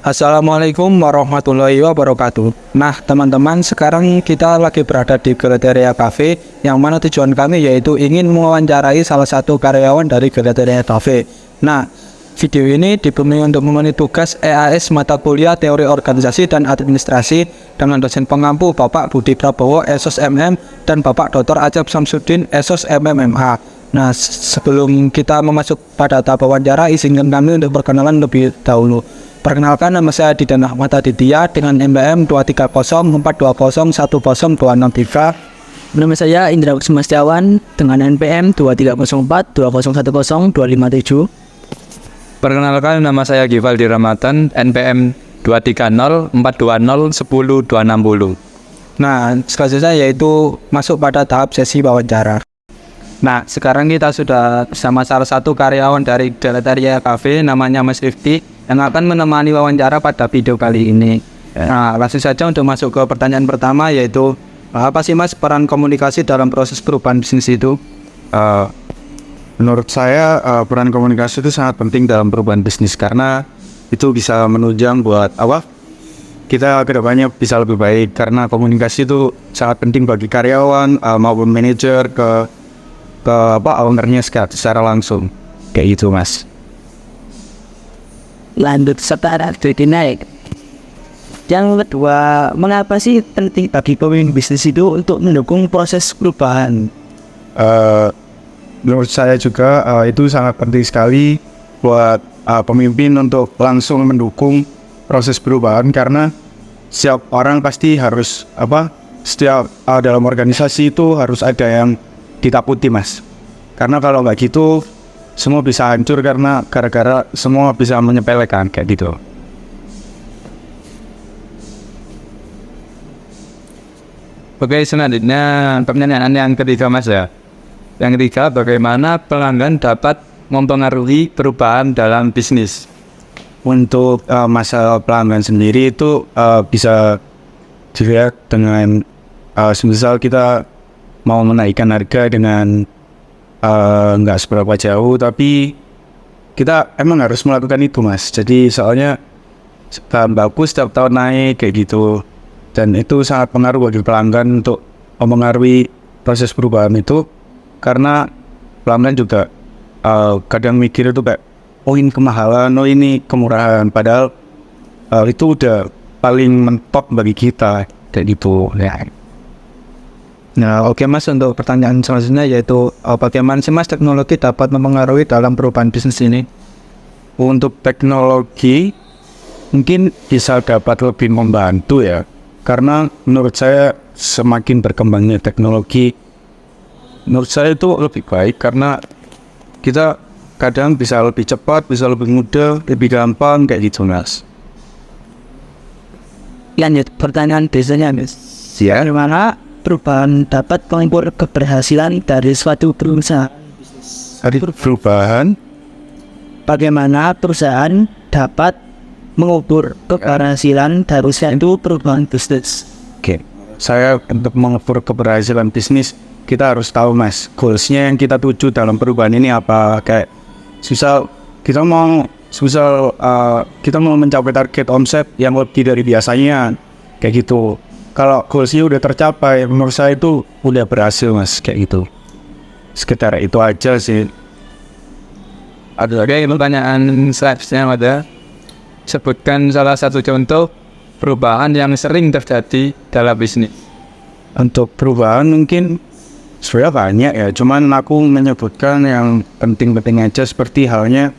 Assalamualaikum warahmatullahi wabarakatuh. Nah, teman-teman, sekarang kita lagi berada di Kriteria Cafe, yang mana tujuan kami yaitu ingin mewawancarai salah satu karyawan dari Kriteria Cafe. Nah, video ini dipenuhi untuk memenuhi tugas EAS mata kuliah Teori Organisasi dan Administrasi dengan dosen pengampu Bapak Budi Prabowo SOS MM dan Bapak Dr. Acep Samsudin SOS MMMA. Nah, sebelum kita memasuk pada tahap wawancara, izinkan kami untuk perkenalan lebih dahulu. Perkenalkan, nama saya Didan Ahmad Aditya dengan NPM 23042010263. Nama saya Indra Kusuma Setiawan dengan NPM 23042010257. Perkenalkan, nama saya Givaldi Ramadan, NPM 23042010260. Nah, selanjutnya yaitu masuk pada tahap sesi wawancara. Nah, sekarang kita sudah bersama salah satu karyawan dari Kriteria Cafe, namanya Mas Rifki, yang akan menemani wawancara pada video kali ini. Nah, langsung saja untuk masuk ke pertanyaan pertama, yaitu apa sih Mas peran komunikasi dalam proses perubahan bisnis itu? Menurut saya peran komunikasi itu sangat penting dalam perubahan bisnis, karena itu bisa menunjang buat kita kedepannya bisa lebih baik, karena komunikasi itu sangat penting bagi karyawan maupun manajer ke ownernya secara langsung kayak gitu, Mas. Lanjut serta naik. Yang kedua, mengapa sih penting bagi pemimpin bisnis itu untuk mendukung proses perubahan? Menurut saya juga itu sangat penting sekali buat pemimpin untuk langsung mendukung proses perubahan, karena setiap orang pasti harus setiap dalam organisasi itu harus ada yang ditakuti, Mas. Karena kalau nggak gitu semua bisa hancur, karena gara-gara semua bisa menyepelekan kayak gitu. Oke, selanjutnya pertanyaan yang ketiga, Mas ya. Yang ketiga, bagaimana pelanggan dapat mempengaruhi perubahan dalam bisnis? Untuk masalah pelanggan sendiri itu bisa dilihat dengan semisal kita mau menaikkan harga dengan nggak seberapa jauh, tapi kita emang harus melakukan itu, Mas. Jadi soalnya bahan baku setiap tahun naik kayak gitu, dan itu sangat pengaruh bagi pelanggan untuk mempengaruhi proses perubahan itu, karena pelanggan juga kadang mikir itu kayak ini kemahalan, ini kemurahan, padahal itu udah paling mentok bagi kita kayak gitu ya. Nah, oke Mas, untuk pertanyaan selanjutnya yaitu bagaimana sih Mas teknologi dapat mempengaruhi dalam perubahan bisnis ini? Untuk teknologi mungkin bisa dapat lebih membantu ya, karena menurut saya semakin berkembangnya teknologi, menurut saya itu lebih baik, karena kita kadang bisa lebih cepat, bisa lebih mudah, lebih gampang kayak gitu, Mas. Lanjut pertanyaan biasanya, Mas. Ya. Bagaimana perubahan dapat mengukur keberhasilan dari suatu perusahaan? Dari perubahan, bagaimana perusahaan dapat mengukur keberhasilan dari suatu perubahan bisnis? Oke. Saya untuk mengukur keberhasilan bisnis, kita harus tahu, Mas, goals-nya yang kita tuju dalam perubahan ini apa. Kayak kita mau mencapai target omset yang lebih dari biasanya kayak gitu. Kalau goals-nya udah tercapai, menurut saya itu udah berhasil, Mas, kayak gitu. Sekitar itu aja sih. Ada lagi pertanyaan selanjutnya, ada. Sebutkan salah satu contoh perubahan yang sering terjadi dalam bisnis. Untuk perubahan mungkin sebenarnya banyak ya, cuman aku menyebutkan yang penting-penting aja, seperti halnya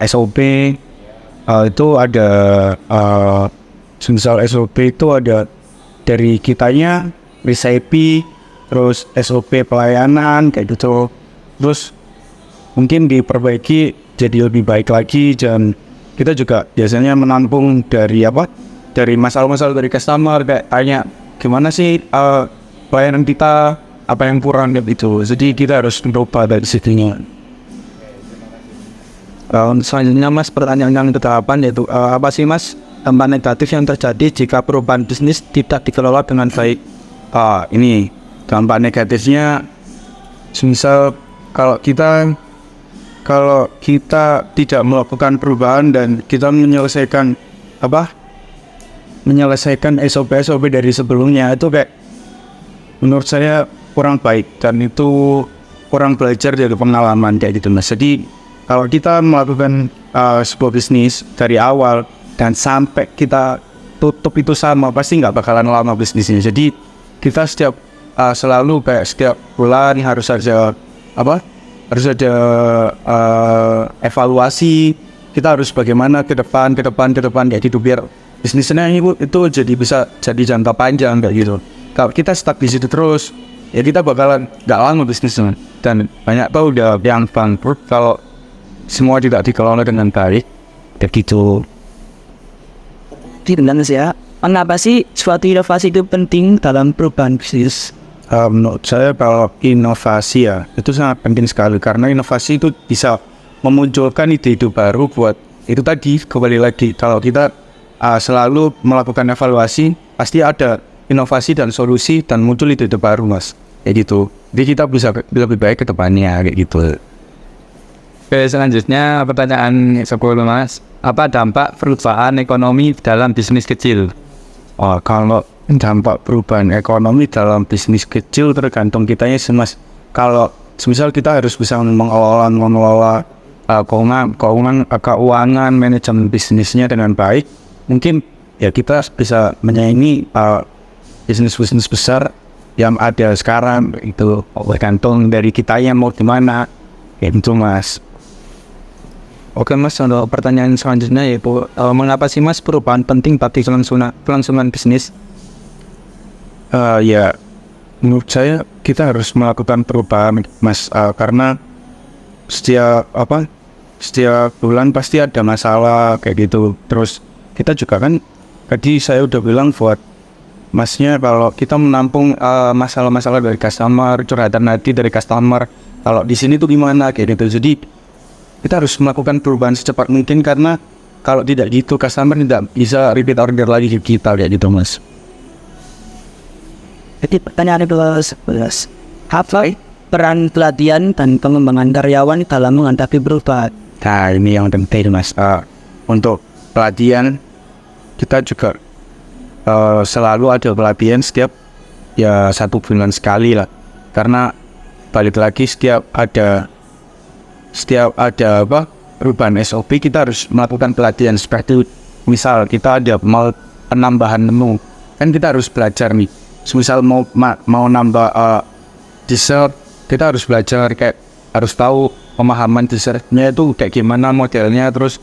SOP. Itu ada misal SOP itu ada dari kitanya, recipe, terus SOP pelayanan kayak gitu, terus mungkin diperbaiki jadi lebih baik lagi. Dan kita juga biasanya menampung dari masalah-masalah dari customer, kayak tanya gimana sih pelayanan kita, apa yang kurang gitu. Jadi kita harus berubah dari situnya. Selanjutnya Mas, pertanyaan yang ke-8 yaitu apa sih Mas dampak negatif yang terjadi jika perubahan bisnis tidak dikelola dengan baik? Ini dampak negatifnya, misal kalau kita tidak melakukan perubahan dan kita menyelesaikan menyelesaikan SOP dari sebelumnya itu kayak menurut saya kurang baik, dan itu kurang belajar dari pengalaman kayak gitu Mas. Jadi kalau kita melakukan sebuah bisnis dari awal dan sampai kita tutup itu sama, pasti nggak bakalan lama bisnisnya. Jadi kita selalu kayak setiap bulan harus ada evaluasi. Kita harus bagaimana ke depan kayak gitu, biar bisnisnya itu jadi bisa jadi jangka panjang kayak gitu. Kalau kita stuck di situ terus, ya kita bakalan nggak lama bisnisnya, dan banyak tahu udah yang bangkrut kalau semua tidak dikelola dengan baik kayak gitu. Dan ya, kenapa sih suatu inovasi itu penting dalam perubahan bisnis? Menurut saya kalau inovasi ya itu sangat penting sekali, karena inovasi itu bisa memunculkan ide-ide baru buat itu tadi. Kembali lagi, kalau kita selalu melakukan evaluasi, pasti ada inovasi dan solusi dan muncul ide-ide baru Mas, kayak gitu. Jadi kita bisa lebih baik ke depannya kayak gitu. Oke, selanjutnya pertanyaan 10 Mas. Apa dampak perubahan ekonomi dalam bisnis kecil? Kalau dampak perubahan ekonomi dalam bisnis kecil tergantung kitanya sih Mas. Kalau misal kita harus bisa mengelola keuangan, manajemen bisnisnya dengan baik, mungkin ya kita bisa menyaingi bisnis besar yang ada sekarang. Itu tergantung dari kita yang mau gimana kayak gitu Mas. Oke Mas, untuk pertanyaan selanjutnya yaitu mengapa sih Mas perubahan penting bagi kelangsungan bisnis? Ya menurut saya kita harus melakukan perubahan Mas, karena setiap bulan pasti ada masalah kayak gitu. Terus kita juga kan tadi saya udah bilang buat Masnya, kalau kita menampung masalah-masalah dari customer, curhatan hati dari customer, kalau di sini tuh gimana kayak gitu. Jadi kita harus melakukan perubahan secepat mungkin, karena kalau tidak gitu customer tidak bisa repeat order lagi ke kita kayak gitu Mas. Jadi pertanyaan ke-11, apa peran pelatihan dan pengembangan karyawan dalam menghadapi perubahan? Nah ini yang penting Mas. Untuk pelatihan kita juga selalu ada pelatihan setiap 1 bulan sekali lah, karena balik lagi setiap ada perubahan SOP kita harus melakukan pelatihan. Seperti misal kita ada mau penambahan menu, kan kita harus belajar nih. Misal mau nambah dessert, kita harus belajar, kayak harus tahu pemahaman dessertnya itu kayak gimana modelnya, terus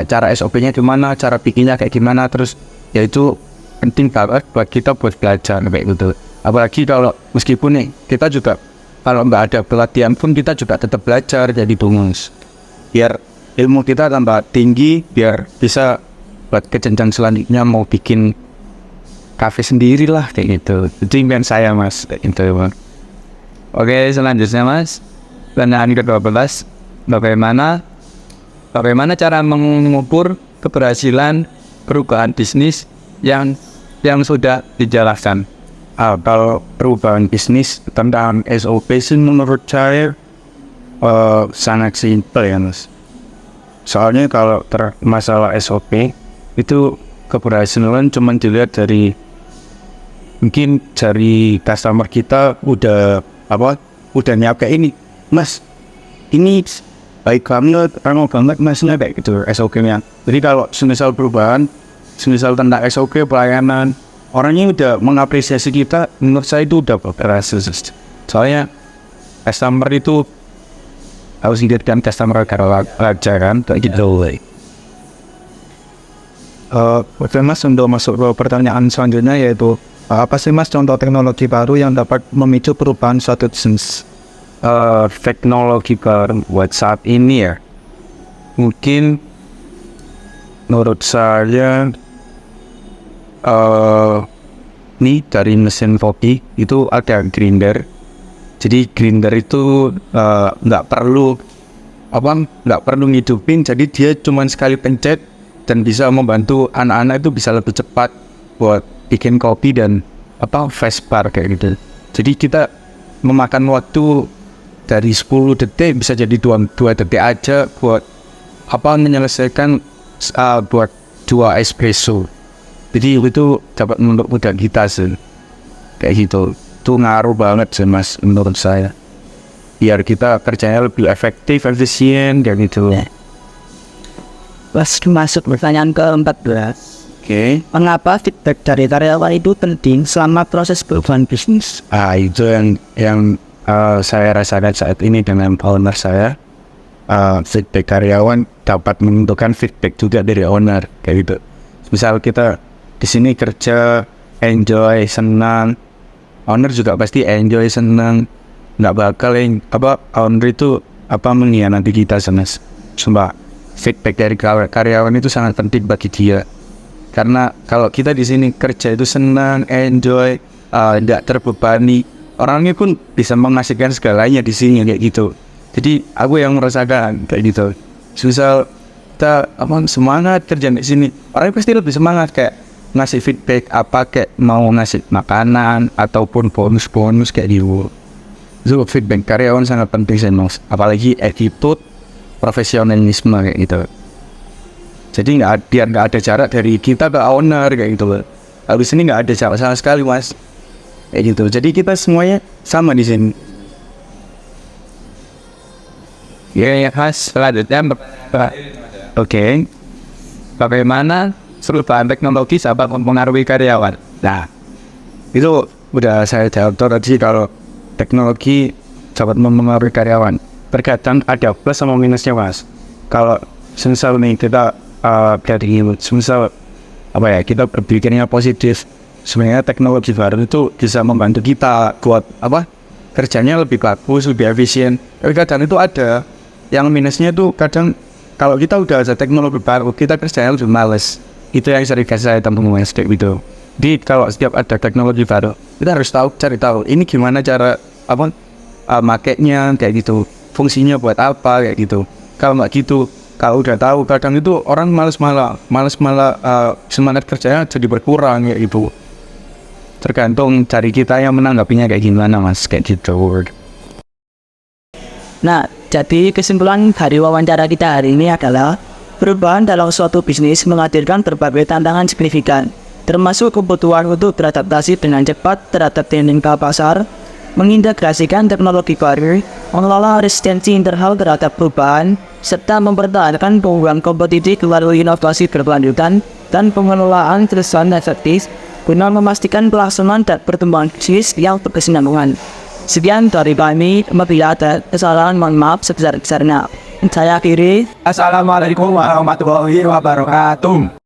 cara SOP-nya gimana, cara bikinnya kayak gimana, terus ya itu penting banget buat kita buat belajar kayak gitu. Apalagi kalau meskipun nih kita juga kalau nggak ada pelatihan pun kita juga tetap belajar jadi bonus, biar ilmu kita tambah tinggi, biar bisa buat ke jenjang selanjutnya mau bikin kafe sendiri lah kayak gitu. Itu impian saya Mas kayak gitu. Oke, selanjutnya Mas, pertanyaan ke-12. Bagaimana cara mengukur keberhasilan perubahan bisnis yang sudah dijalankan? Kalau perubahan bisnis tentang SOP sih menurut saya sangat simpel ya Mas. Soalnya kalau masalah SOP itu keberhasilan cuma dilihat dari mungkin dari customer kita udah nyampe ini Mas, ini baik banget, ramah banget Mas, kayak gitu SOP-nya. Jadi kalau semisal perubahan, semisal tentang SOP pelayanan, orangnya udah mengapresiasi kita, menurut saya itu udah berhasil. Soalnya customer itu harus dilihatkan customer aja kan, kayak gitu. Oke Mas, untuk masuk ke pertanyaan selanjutnya yaitu apa sih Mas contoh teknologi baru yang dapat memicu perubahan suatu bisnis? Teknologi baru buat saat ini ya, mungkin menurut saya nih dari mesin kopi itu ada grinder. Jadi grinder itu nggak perlu ngidupin, jadi dia cuma sekali pencet dan bisa membantu anak-anak itu bisa lebih cepat buat bikin kopi dan fast bar kayak gitu. Jadi kita memakan waktu dari 10 detik bisa jadi 2 detik aja buat menyelesaikan buat 2 espresso. Jadi itu dapat mempermudah kita sih. Kayak gitu. Itu ngaruh banget sih mas menurut saya. Biar kita kerjanya lebih efektif, efisien, kayak gitu. Pas masuk pertanyaan ke-14. Oke. Mengapa feedback dari karyawan itu penting selama proses perubahan bisnis? Itu yang saya rasakan saat ini dengan owner saya. Feedback karyawan dapat menentukan feedback juga dari owner kayak gitu. Misal kita di sini kerja enjoy, senang, owner juga pasti enjoy, senang, nggak bakal owner itu mengkhianati kita senes. Sumpah feedback dari karyawan itu sangat penting bagi dia. Karena kalau kita di sini kerja itu senang, enjoy, tidak terbebani, orangnya pun bisa menghasilkan segalanya di sini kayak gitu. Jadi aku yang merasakan kayak gitu. Misal kita semangat kerja di sini, orangnya pasti lebih semangat kayak ngasih feedback kayak mau ngasih makanan ataupun bonus kayak gitu. Itu feedback karyawan sangat penting sih mas. Apalagi attitude, profesionalisme kayak gitu. Jadi biar nggak ada jarak dari kita ke owner kayak gitu. Habis ini nggak ada jarak sama sekali mas. Kayak gitu. Jadi kita semuanya sama di sini. Ya mas, selanjutnya Oke. bagaimana perubahan teknologi dapat mempengaruhi karyawan? Nah, itu udah saya jawab tadi kalau teknologi dapat mempengaruhi karyawan. Terkadang ada plus sama minusnya mas. Kalau misal nih kita dari misal kita berpikirnya positif, sebenarnya teknologi baru itu bisa membantu kita buat kerjanya lebih bagus, lebih efisien. Tapi kadang itu ada yang minusnya itu kadang kalau kita udah ada teknologi baru kita kerjanya lebih males. Itu yang sering saya temukan kayak gitu. Jadi kalau setiap ada teknologi baru kita harus cari tahu ini gimana cara makainya kayak gitu, fungsinya buat apa kayak gitu. Kalau nggak gitu, kalau udah tahu kadang itu orang malas semangat kerjanya jadi berkurang kayak gitu. Tergantung dari kita yang menanggapinya kayak gimana mas kayak gitu. Nah, jadi kesimpulan dari wawancara kita hari ini adalah perubahan dalam suatu bisnis menghadirkan berbagai tantangan signifikan, termasuk kebutuhan untuk beradaptasi dengan cepat terhadap dinamika pasar, mengintegrasikan teknologi baru, mengelola resistensi internal terhadap perubahan, serta mempertahankan peluang kompetitif melalui inovasi berkelanjutan dan pengelolaan perusahaan efektif guna memastikan pelaksanaan dan pertumbuhan bisnis yang berkesinambungan. Sekian dari kami, apabila ada kesalahan mohon maaf sebesar-besarnya. Saya akhiri. Assalamualaikum warahmatullahi wabarakatuh.